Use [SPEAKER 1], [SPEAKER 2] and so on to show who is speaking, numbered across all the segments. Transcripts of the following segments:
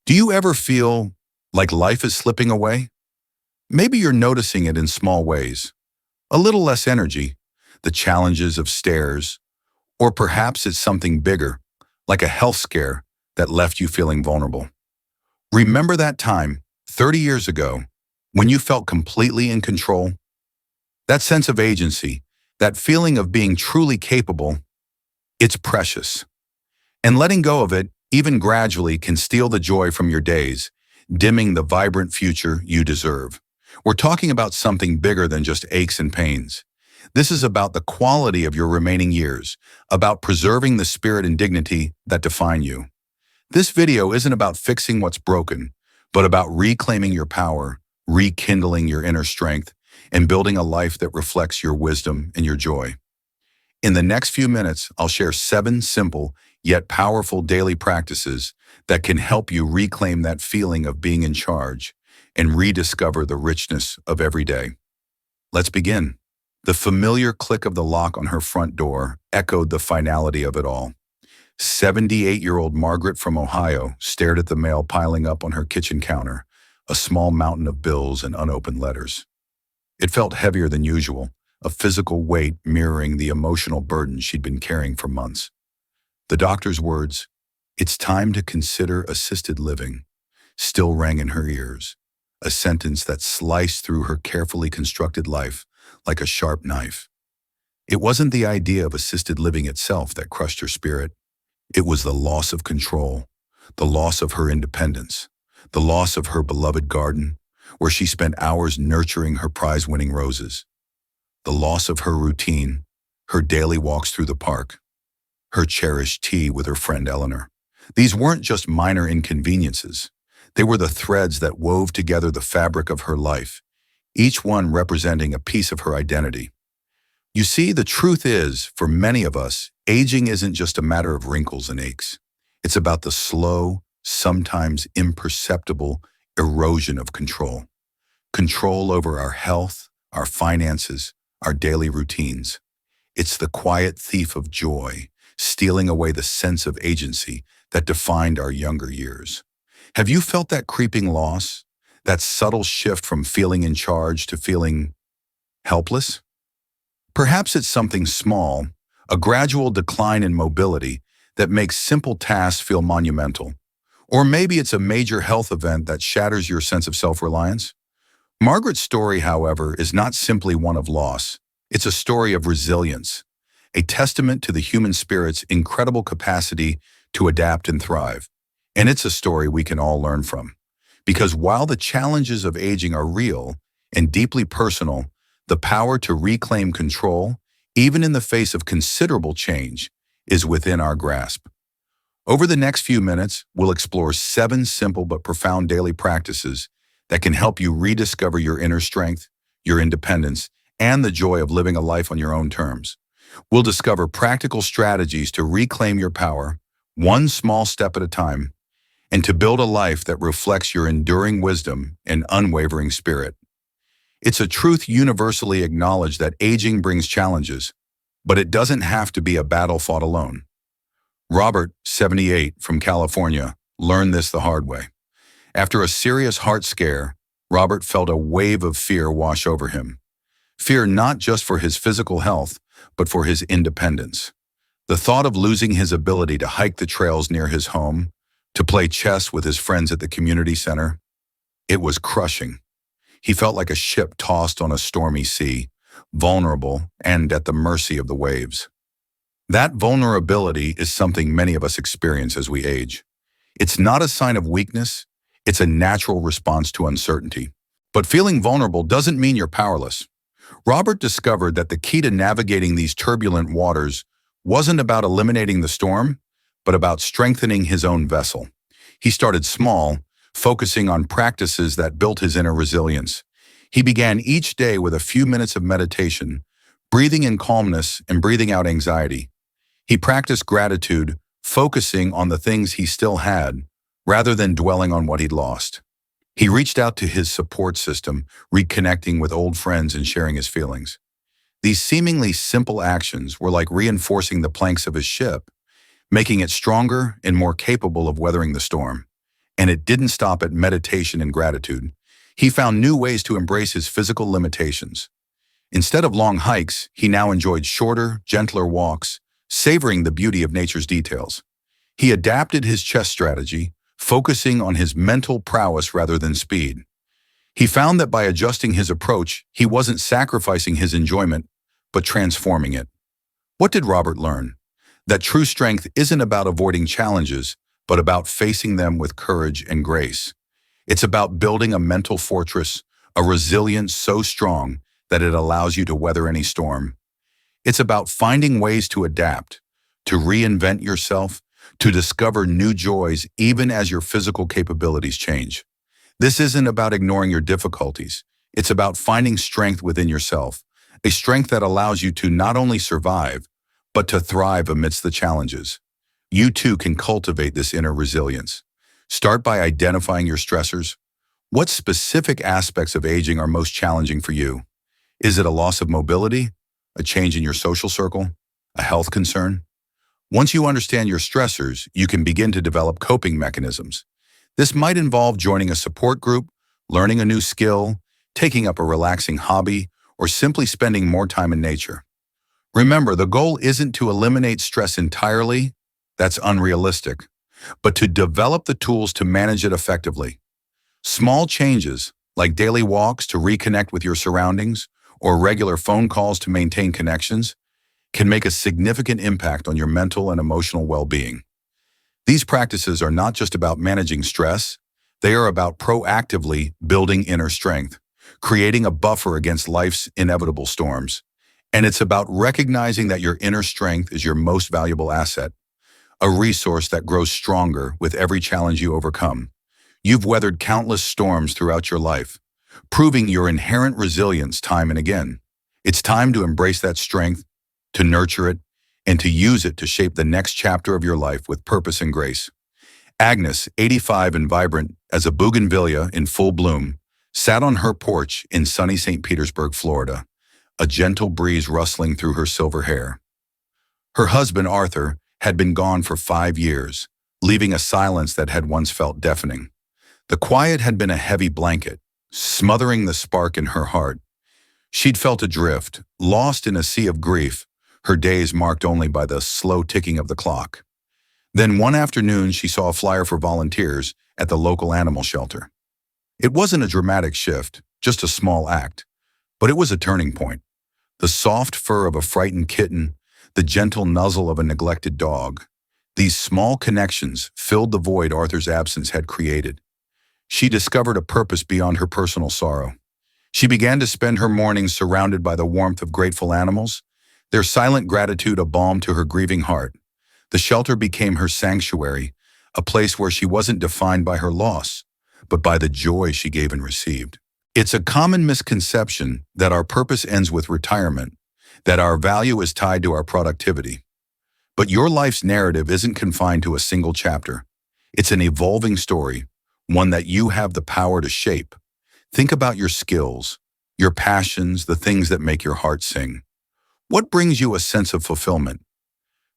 [SPEAKER 1] Do you ever feel like life is slipping away? Maybe you're noticing it in small ways. A little less energy, the challenges of stairs, or perhaps it's something bigger, like a health scare that left you feeling vulnerable. Remember that time, 30 years ago, when you felt completely in control? That sense of agency, that feeling of being truly capable, it's precious. And letting go of it, even gradually, can steal the joy from your days, dimming the vibrant future you deserve. We're talking about something bigger than just aches and pains. This is about the quality of your remaining years, about preserving the spirit and dignity that define you. This video isn't about fixing what's broken, but about reclaiming your power, rekindling your inner strength, and building a life that reflects your wisdom and your joy. In the next few minutes, I'll share 7 simple yet powerful daily practices that can help you reclaim that feeling of being in charge and rediscover the richness of every day. Let's begin. The familiar click of the lock on her front door echoed the finality of it all. 78-year-old Margaret from Ohio stared at the mail piling up on her kitchen counter, a small mountain of bills and unopened letters. It felt heavier than usual, a physical weight mirroring the emotional burden she'd been carrying for months. The doctor's words, "It's time to consider assisted living," still rang in her ears, a sentence that sliced through her carefully constructed life like a sharp knife. It wasn't the idea of assisted living itself that crushed her spirit. It was the loss of control, the loss of her independence, the loss of her beloved garden, where she spent hours nurturing her prize-winning roses, the loss of her routine, her daily walks through the park, her cherished tea with her friend Eleanor. These weren't just minor inconveniences. They were the threads that wove together the fabric of her life, each one representing a piece of her identity. You see, the truth is, for many of us, aging isn't just a matter of wrinkles and aches. It's about the slow, sometimes imperceptible erosion of control. Control over our health, our finances, our daily routines. It's the quiet thief of joy, stealing away the sense of agency that defined our younger years. Have you felt that creeping loss? That subtle shift from feeling in charge to feeling helpless? Perhaps it's something small, a gradual decline in mobility that makes simple tasks feel monumental. Or maybe it's a major health event that shatters your sense of self-reliance. Margaret's story, however, is not simply one of loss. It's a story of resilience, a testament to the human spirit's incredible capacity to adapt and thrive. And it's a story we can all learn from. Because while the challenges of aging are real and deeply personal, the power to reclaim control, even in the face of considerable change, is within our grasp. Over the next few minutes, we'll explore 7 simple but profound daily practices that can help you rediscover your inner strength, your independence, and the joy of living a life on your own terms. We'll discover practical strategies to reclaim your power, one small step at a time, and to build a life that reflects your enduring wisdom and unwavering spirit. It's a truth universally acknowledged that aging brings challenges, but it doesn't have to be a battle fought alone. Robert, 78, from California, learned this the hard way. After a serious heart scare, Robert felt a wave of fear wash over him. Fear not just for his physical health, but for his independence. The thought of losing his ability to hike the trails near his home, to play chess with his friends at the community center, it was crushing. He felt like a ship tossed on a stormy sea, vulnerable and at the mercy of the waves. That vulnerability is something many of us experience as we age. It's not a sign of weakness, it's a natural response to uncertainty. But feeling vulnerable doesn't mean you're powerless. Robert discovered that the key to navigating these turbulent waters wasn't about eliminating the storm, but about strengthening his own vessel. He started small, focusing on practices that built his inner resilience. He began each day with a few minutes of meditation, breathing in calmness and breathing out anxiety. He practiced gratitude, focusing on the things he still had, rather than dwelling on what he'd lost. He reached out to his support system, reconnecting with old friends and sharing his feelings. These seemingly simple actions were like reinforcing the planks of his ship, making it stronger and more capable of weathering the storm. And it didn't stop at meditation and gratitude. He found new ways to embrace his physical limitations. Instead of long hikes, he now enjoyed shorter, gentler walks, savoring the beauty of nature's details. He adapted his chess strategy, focusing on his mental prowess rather than speed. He found that by adjusting his approach, he wasn't sacrificing his enjoyment, but transforming it. What did Robert learn? That true strength isn't about avoiding challenges, but about facing them with courage and grace. It's about building a mental fortress, a resilience so strong that it allows you to weather any storm. It's about finding ways to adapt, to reinvent yourself, to discover new joys even as your physical capabilities change. This isn't about ignoring your difficulties. It's about finding strength within yourself, a strength that allows you to not only survive, but to thrive amidst the challenges. You too can cultivate this inner resilience. Start by identifying your stressors. What specific aspects of aging are most challenging for you? Is it a loss of mobility, a change in your social circle, a health concern? Once you understand your stressors, you can begin to develop coping mechanisms. This might involve joining a support group, learning a new skill, taking up a relaxing hobby, or simply spending more time in nature. Remember, the goal isn't to eliminate stress entirely. That's unrealistic, but to develop the tools to manage it effectively. Small changes, like daily walks to reconnect with your surroundings or regular phone calls to maintain connections, can make a significant impact on your mental and emotional well-being. These practices are not just about managing stress, they are about proactively building inner strength, creating a buffer against life's inevitable storms. And it's about recognizing that your inner strength is your most valuable asset, a resource that grows stronger with every challenge you overcome. You've weathered countless storms throughout your life, proving your inherent resilience time and again. It's time to embrace that strength, to nurture it, and to use it to shape the next chapter of your life with purpose and grace. Agnes, 85 and vibrant as a bougainvillea in full bloom, sat on her porch in sunny St. Petersburg, Florida, a gentle breeze rustling through her silver hair. Her husband, Arthur, had been gone for 5 years, leaving a silence that had once felt deafening. The quiet had been a heavy blanket, smothering the spark in her heart. She'd felt adrift, lost in a sea of grief, her days marked only by the slow ticking of the clock. Then one afternoon, she saw a flyer for volunteers at the local animal shelter. It wasn't a dramatic shift, just a small act, but it was a turning point. The soft fur of a frightened kitten, the gentle nuzzle of a neglected dog. These small connections filled the void Arthur's absence had created. She discovered a purpose beyond her personal sorrow. She began to spend her mornings surrounded by the warmth of grateful animals, their silent gratitude a balm to her grieving heart. The shelter became her sanctuary, a place where she wasn't defined by her loss, but by the joy she gave and received. It's a common misconception that our purpose ends with retirement, that our value is tied to our productivity. But your life's narrative isn't confined to a single chapter. It's an evolving story, one that you have the power to shape. Think about your skills, your passions, the things that make your heart sing. What brings you a sense of fulfillment?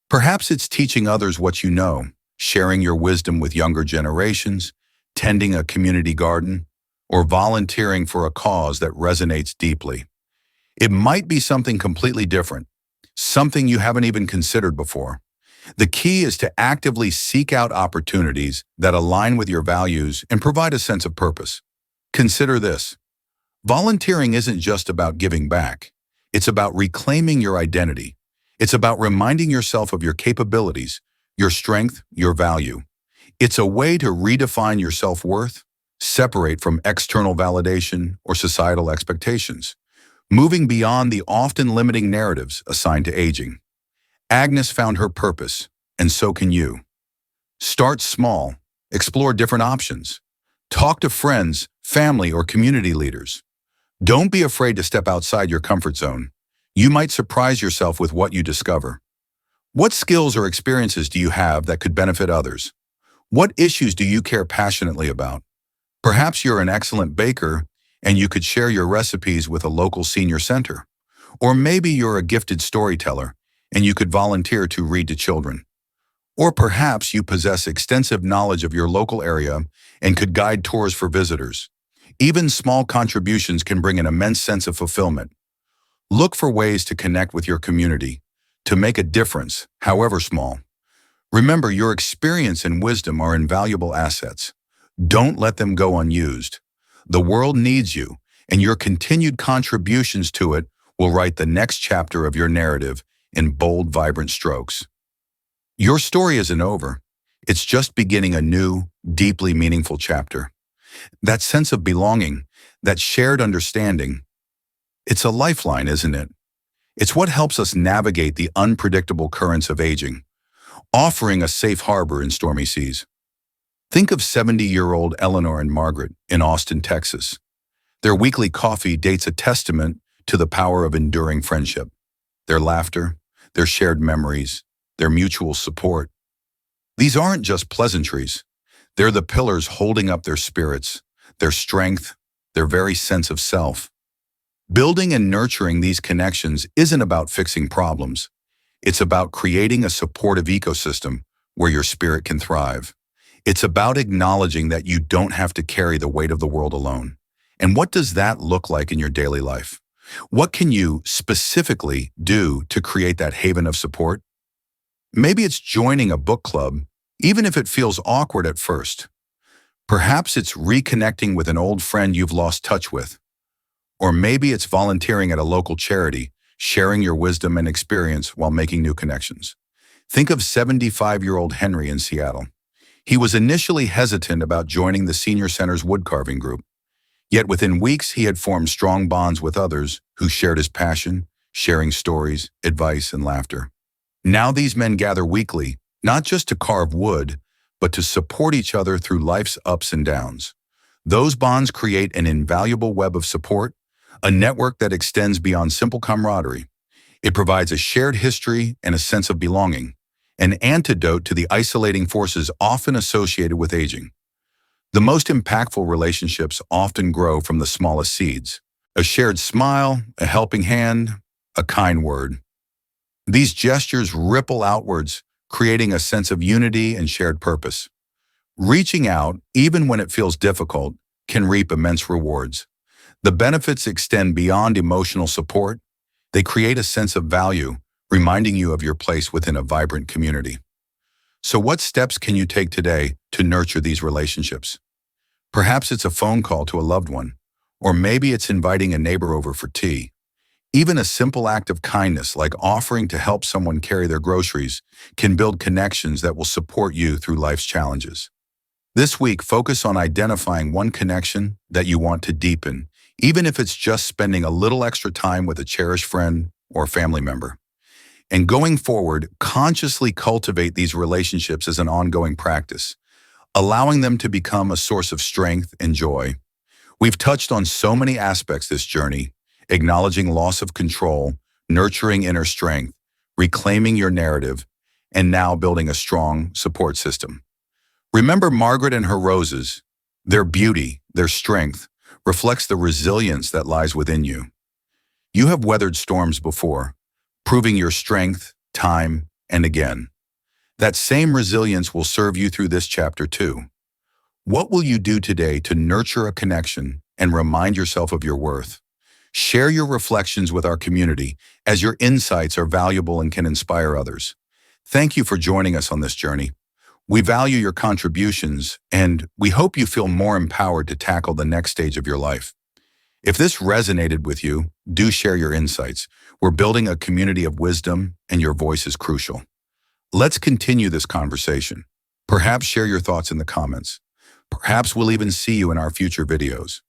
[SPEAKER 1] Perhaps it's teaching others what you know, sharing your wisdom with younger generations, tending a community garden, or volunteering for a cause that resonates deeply. It might be something completely different, something you haven't even considered before. The key is to actively seek out opportunities that align with your values and provide a sense of purpose. Consider this. Volunteering isn't just about giving back. It's about reclaiming your identity. It's about reminding yourself of your capabilities, your strength, your value. It's a way to redefine your self-worth, separate from external validation or societal expectations, moving beyond the often limiting narratives assigned to aging. Agnes found her purpose, and so can you. Start small, explore different options. Talk to friends, family, or community leaders. Don't be afraid to step outside your comfort zone. You might surprise yourself with what you discover. What skills or experiences do you have that could benefit others? What issues do you care passionately about? Perhaps you're an excellent baker and you could share your recipes with a local senior center. Or maybe you're a gifted storyteller and you could volunteer to read to children. Or perhaps you possess extensive knowledge of your local area and could guide tours for visitors. Even small contributions can bring an immense sense of fulfillment. Look for ways to connect with your community, to make a difference, however small. Remember, your experience and wisdom are invaluable assets. Don't let them go unused. The world needs you, and your continued contributions to it will write the next chapter of your narrative in bold, vibrant strokes. Your story isn't over. It's just beginning a new, deeply meaningful chapter. That sense of belonging, that shared understanding, it's a lifeline, isn't it? It's what helps us navigate the unpredictable currents of aging, offering a safe harbor in stormy seas. Think of 70-year-old Eleanor and Margaret in Austin, Texas. Their weekly coffee dates a testament to the power of enduring friendship. Their laughter, their shared memories, their mutual support. These aren't just pleasantries. They're the pillars holding up their spirits, their strength, their very sense of self. Building and nurturing these connections isn't about fixing problems. It's about creating a supportive ecosystem where your spirit can thrive. It's about acknowledging that you don't have to carry the weight of the world alone. And what does that look like in your daily life? What can you specifically do to create that haven of support? Maybe it's joining a book club, even if it feels awkward at first. Perhaps it's reconnecting with an old friend you've lost touch with. Or maybe it's volunteering at a local charity, sharing your wisdom and experience while making new connections. Think of 75-year-old Henry in Seattle. He was initially hesitant about joining the Senior Center's woodcarving group. Yet within weeks, he had formed strong bonds with others who shared his passion, sharing stories, advice, and laughter. Now these men gather weekly, not just to carve wood, but to support each other through life's ups and downs. Those bonds create an invaluable web of support, a network that extends beyond simple camaraderie. It provides a shared history and a sense of belonging, an antidote to the isolating forces often associated with aging. The most impactful relationships often grow from the smallest seeds. A shared smile, a helping hand, a kind word. These gestures ripple outwards, creating a sense of unity and shared purpose. Reaching out, even when it feels difficult, can reap immense rewards. The benefits extend beyond emotional support. They create a sense of value, reminding you of your place within a vibrant community. So what steps can you take today to nurture these relationships? Perhaps it's a phone call to a loved one, or maybe it's inviting a neighbor over for tea. Even a simple act of kindness, like offering to help someone carry their groceries, can build connections that will support you through life's challenges. This week, focus on identifying one connection that you want to deepen, even if it's just spending a little extra time with a cherished friend or family member. And going forward, consciously cultivate these relationships as an ongoing practice, allowing them to become a source of strength and joy. We've touched on so many aspects this journey, acknowledging loss of control, nurturing inner strength, reclaiming your narrative, and now building a strong support system. Remember Margaret and her roses. Their beauty, their strength, reflects the resilience that lies within you. You have weathered storms before, proving your strength, time, and again. That same resilience will serve you through this chapter too. What will you do today to nurture a connection and remind yourself of your worth? Share your reflections with our community, as your insights are valuable and can inspire others. Thank you for joining us on this journey. We value your contributions, and we hope you feel more empowered to tackle the next stage of your life. If this resonated with you, do share your insights. We're building a community of wisdom, and your voice is crucial. Let's continue this conversation. Perhaps share your thoughts in the comments. Perhaps we'll even see you in our future videos.